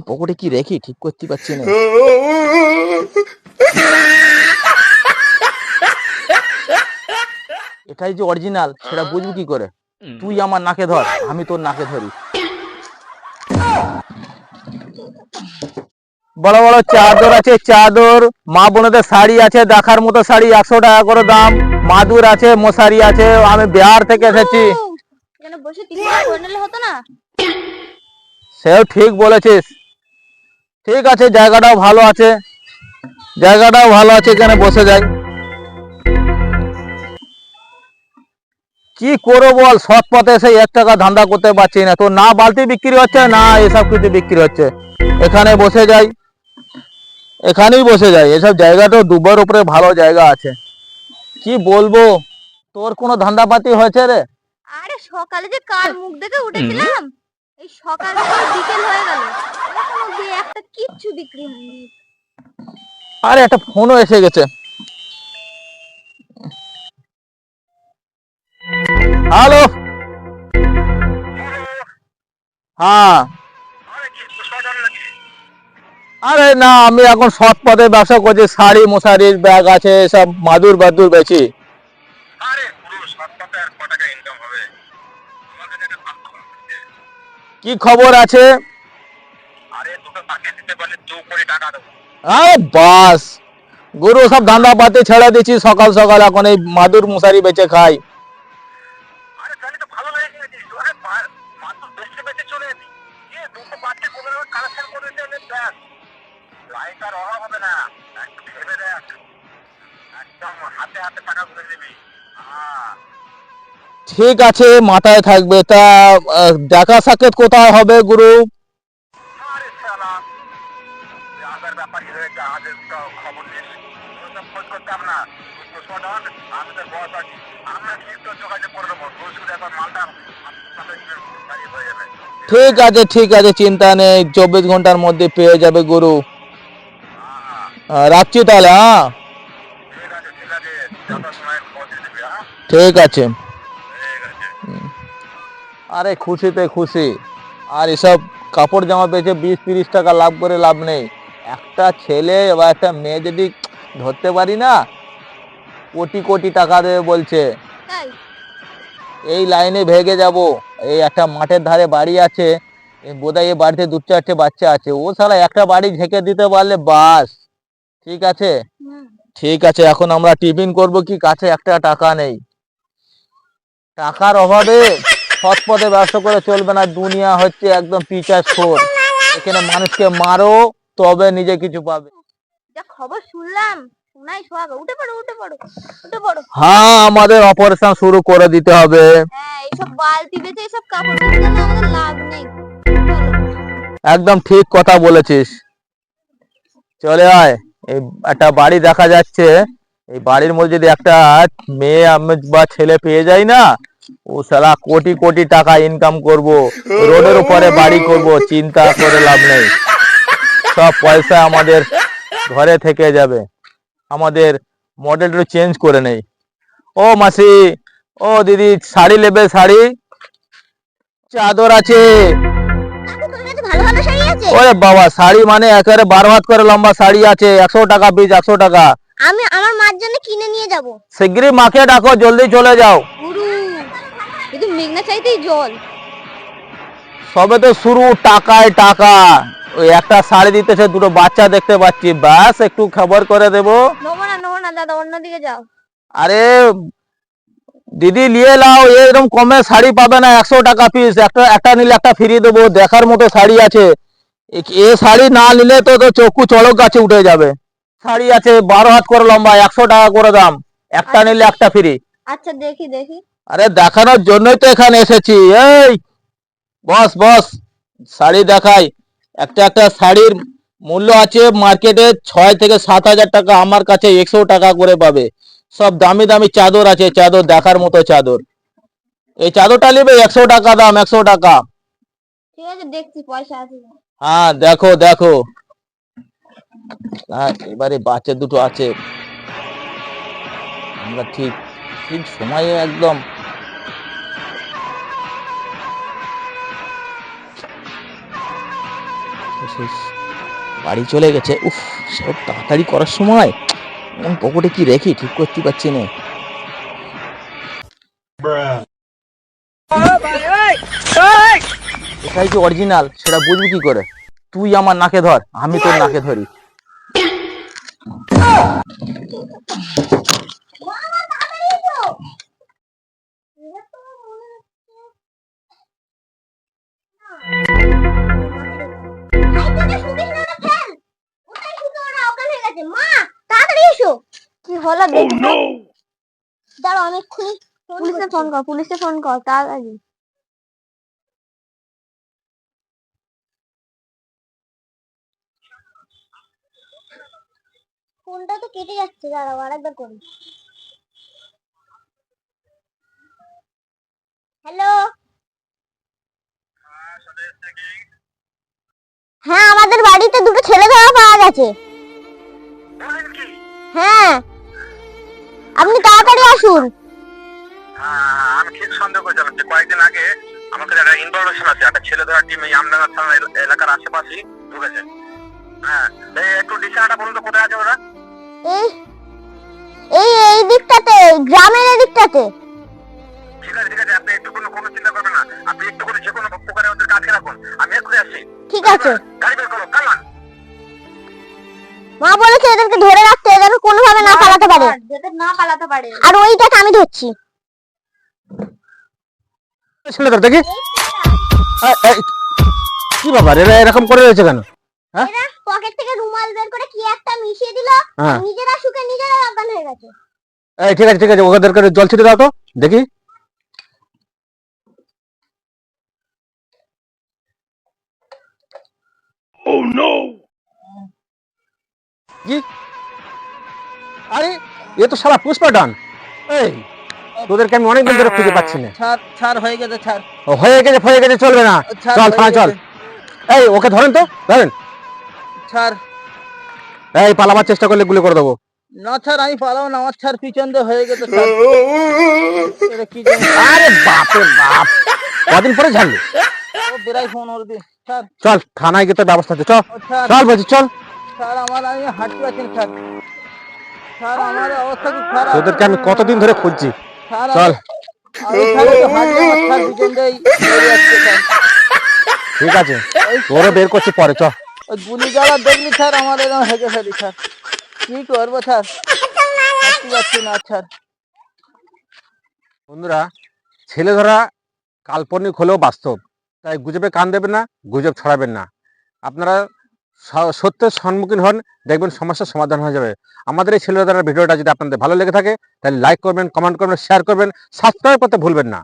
পকেটে কি রেখি ঠিক করতে পারছি না। এটাই যে অরিজিনাল সেটা বুঝবি কি করে? তুই আমার নাকে ধর, আমি তোর নাকে ধরি। বড় বড় চাদর আছে, চাদর, মা বোনদের শাড়ি আছে, দেখার মতো শাড়ি, 100 টাকা করে দাম। মাদুর আছে, মশারি আছে। আমি বিহার থেকে এসেছি। এখানে বসে টিফিন করে নিলে হতো না? সেও ঠিক বলেছিস। ঠিক আছে, জায়গাটাও ভালো আছে, জায়গাটাও ভালো আছে, এখানে বসে যাই। কি করবো বল, সৎ পথে এসে 1 টাকা ধান্দা করতে পারছি না। তো না বালতি বিক্রি হচ্ছে, না এসব কিছু বিক্রি হচ্ছে। এখানে বসে যাই, এখানেই বসে যাই। এসব জায়গাটাও দুবার উপরে ভালো জায়গা আছে। কি বলবো, তোর কোনো ধান্দাপাতি হয়েছে রে? আরে সকালে যে কার মুখ দেখে উঠেছিলাম, এই সকাল থেকে বিকেল হয়ে গেল, এখন অব্দি একটা কিচ্ছু বিক্রি হয়নি। আরে একটা ফোনও এসে গেছে। হ্যালো, হ্যাঁ। আরে না, আমি এখন সৎ পথে ব্যবসা করছি। শাড়ি মশারির ব্যাগ আছে, সব মাদুর বাদুর বেচি। কি খবর আছে? আরে বাস গুরু, সব ধান্দা পাতি ছেড়ে দিচ্ছি সকাল সকাল। এখন এই মাদুর মশারি বেচে খাই। ঠিক আছে, মাথায় থাকবে। তা দেখা সাক্ষাৎ কোথায় হবে গুরু? ঠিক আছে, ঠিক আছে, চিন্তা নেই, 24 ঘন্টার মধ্যে পেয়ে যাবে গুরু। রাখছি তাহলে, হ্যাঁ। ঠিক আছে। আরে খুশিতে খুশি। আর এসব কাপড় জামা বেচে 20-30 টাকা লাভ করে লাভ নেই। একটা ছেলে বা একটা মেয়ে যদি ধরতে পারি না, কোটি কোটি টাকা দেবে বলছে। তাই এই লাইনে ভেগে যাব। এই একটা মাঠের ধারে বাড়ি আছে, বোধহয় এই বাড়িতে 2-4টে বাচ্চা আছে। ও শালা একটা বাড়ি ঝেঁকে দিতে পারলে বাস। ঠিক আছে, ঠিক আছে। এখন আমরা টিফিন করব কি, কাছে একটা টাকা নেই। টাকার অভাবে সৎ পথে ব্যবসা করে চলবে না। দুনিয়া হচ্ছে একদম পিচারখোর। এখানে মানুষকে মারো, তবে নিজে কিছু পাবে। যা খবর শুনলাম, শোনাই সোহাগা। উঠে পড়ো, উঠে পড়ো, উঠে পড়ো। হ্যাঁ, আমাদের অপারেশন শুরু করে দিতে হবে। হ্যাঁ, এইসব বালতি বেচে এইসব কাপড় বেচে গেলে আমাদের লাভ নেই। চলো। একদম ঠিক কথা বলেছিস। চলে আয়। এই একটা বাড়ি দেখা যাচ্ছে, এই বাড়ির মধ্যে যদি একটা মেয়ে বা ছেলে পেয়ে যায় না, ও সালা কোটি কোটি টাকা ইনকাম করব, রোডের উপরে বাড়ি করব, চিন্তা করে লাভ নেই। সব পয়সা আমাদের ঘরে থেকে যাবে। আমাদের মডেলটা চেঞ্জ করে নেই। ও মাসি, ও দিদি, শাড়ি নেবে? শাড়ি, চাদর আছে। কাকু, তোর কাছে ভালো ভালো শাড়ি আছে? ওরে বাবা, শাড়ি মানে একেবারে 12 হাত করে লম্বা শাড়ি আছে। 100 টাকা পিস, 100 টাকা। আমি আমার মার জন্য কিনে নিয়ে যাব। শিগগিরই মাকে ডাকো, জলদি চলে যাও। গুরু, কিন্তু মেঘনা চাইতেই জল। সবে তো শুরু, টাকায় টাকা। ওই একটা শাড়ি দিতেছে, দুটো বাচ্চা দেখতে পাচ্ছি, ব্যাস একটু খবর করে দেবো। নেবো না, নেবো না দাদা, অন্যদিকে যাও। আরে দিদি, নিয়ে নাও, এরকম কমে শাড়ি পাবে না। 100 টাকা পিস, একটা একটা নিলে একটা ফ্রি দেবো। দেখার মতো শাড়ি আছে। এ শাড়ি না নিলে তো তো চক্ষু চড়ক গাছে উঠে যাবে। শাড়ি আছে 12 হাত করে লম্বা, 100 টাকা করে দাম। একটা নিলে একটা ফ্রি। আচ্ছা, দেখি দেখি। আরে দেখানোর জন্যই তো এখানে এসেছি। এই বস বস, শাড়ি দেখাই। একটা একটা শাড়ির মূল্য আছে মার্কেটে 6 থেকে 7 হাজার টাকা, আমার কাছে 100 টাকা করে পাবে। সব দামি দামি চাদর আছে, চাদর দেখার মতো চাদর। এই চাদরটা নেবে 100 টাকা দাম, 100 টাকা। ঠিক আছে, দেখছি, পয়সা আছে। হ্যাঁ, দেখো দেখো। হ্যাঁ, এবারে বাচ্চা দুটো আছে। আমরা ঠিক ঠিক সময়ে একদম। শেষ, বাড়ি চলে গেছে। উফ, সব তাড়াতাড়ি করার সময় কোন পকেটে কি রেখে ঠিক করতে পারছি না। এটাই যে অরিজিনাল সেটা বুঝবি কি করে? তুই আমার নাকে ধর, আমি তোর নাকে ধরি। কি হলো দেখি তো। দাঁড়াও আমি এক্ষুনি পুলিশে ফোন কর তাড়াতাড়ি। ফোনটা তো কেটে যাচ্ছে, দাঁড়াও আরেকবার করি। হ্যালো, হ্যাঁ আমাদের বাড়িতে দুটো ছেলে ধরা পাওয়া গেছে। হ্যাঁ আপনি তাড়াতাড়ি আসুন। আমি ঠিক সন্দেহ করেছিলাম যে কয়েকদিন আগে আমার কাছে একটা ইনফরমেশন আছে, একটা ছেলে ধরার টিম এই আমডাঙ্গা থানা এলাকার আশেপাশেই ঢুকেছে। হ্যাঁ, একটু ডিসিশনটা বলুন তো কোথায় আছে ওরা? এই এই এই দিকটাতে, গ্রামের এই দিকটাতে। ঠিক আছে ঠিক আছে, আপনি একটু কোনো চিন্তা করবেন না, আপনি একটু করে যে কোনো প্রকারে ওদের কাছে রাখুন, আমি এক্ষুনি আসছি। ঠিক আছে, গাড়ি বের করো, কামান। মা বলেছে এদেরকে ধরে রাখতে, এদেরকে কোনোভাবে না পালাতে পারে, যাতে না পালাতে পারে। আর ওইটাকে আমি ধরছি। ছেলেদের দেখি কি ব্যাপার, এরা এরকম করে রয়েছে কেন? এরা পকেট থেকে রুমাল বের করে কি একটা মিশিয়ে দিল, হ্যাঁ। নিজেরা শুকে নিজেরা অজ্ঞান হয়ে গেছে। এই ঠিক আছে ঠিক আছে, ওদেরকে জল ছিটে দাও তো দেখি। কি? আরে এ তো সারা পুষ্পা ডান। এই তোদেরকে আমি অনেকদিন ধরে খুঁজে পাচ্ছি না। ছাড় হয়ে গেছে, ছাড় হয়ে গেছে চলবে না, ছাড়, চল হয়ে থানা চল। গেছে। এই ওকে ধরেন তো, ধরেন। ছাড় এই পালাবার চেষ্টা করলে গুলি করে দেবো। না, ছাড় আমি পালাবো না, আমার ছাড় পিছন দিয়ে হয়ে গেছে, ছাড়। এটা কি জানি, আরে বাপে বাপ, কদিন পরে ঝাড়লি। ও বেড়াই ফোন ওর দি, ছাড় চল থানায় গিয়ে তো ব্যবস্থা আছে, চল ও ছাড়, চল বলছি চল। ছাড় আমার, আমি হাঁটতে পারছি না, ছাড় ছাড়, আমার অবস্থা কি খারাপ। তোদেরকে আমি কতদিন ধরে খুঁজছি, ছাড় চল। আমি ছাড়, তো হাঁটলে আমার ছাড় পিছন দিয়ে হয়ে যাচ্ছে, ছাড়। ঠিক আছে তোরে বের করছি পরে, চল। ওই গুলি জ্বালা দেখলি ছাড়, আমার এরকম হেগে ফেলি, ছাড় কি করবো, ছাড় হাঁটতে পারছি না, ছাড়। বন্ধুরা, ছেলে ধরা কাল্পনিক হলেও বাস্তব, তাই গুজবে কান দেবেন না, গুজব ছড়াবেন না। আপনারা সত্যের সম্মুখীন হন, দেখবেন সমস্যার সমাধান হয়ে যাবে। আমাদের এই ছেলে ধরার ভিডিওটা যদি আপনাদের ভালো লেগে থাকে তাহলে লাইক করবেন, কমেন্ট করবেন, শেয়ার করবেন, সাবস্ক্রাইব করতে ভুলবেন না।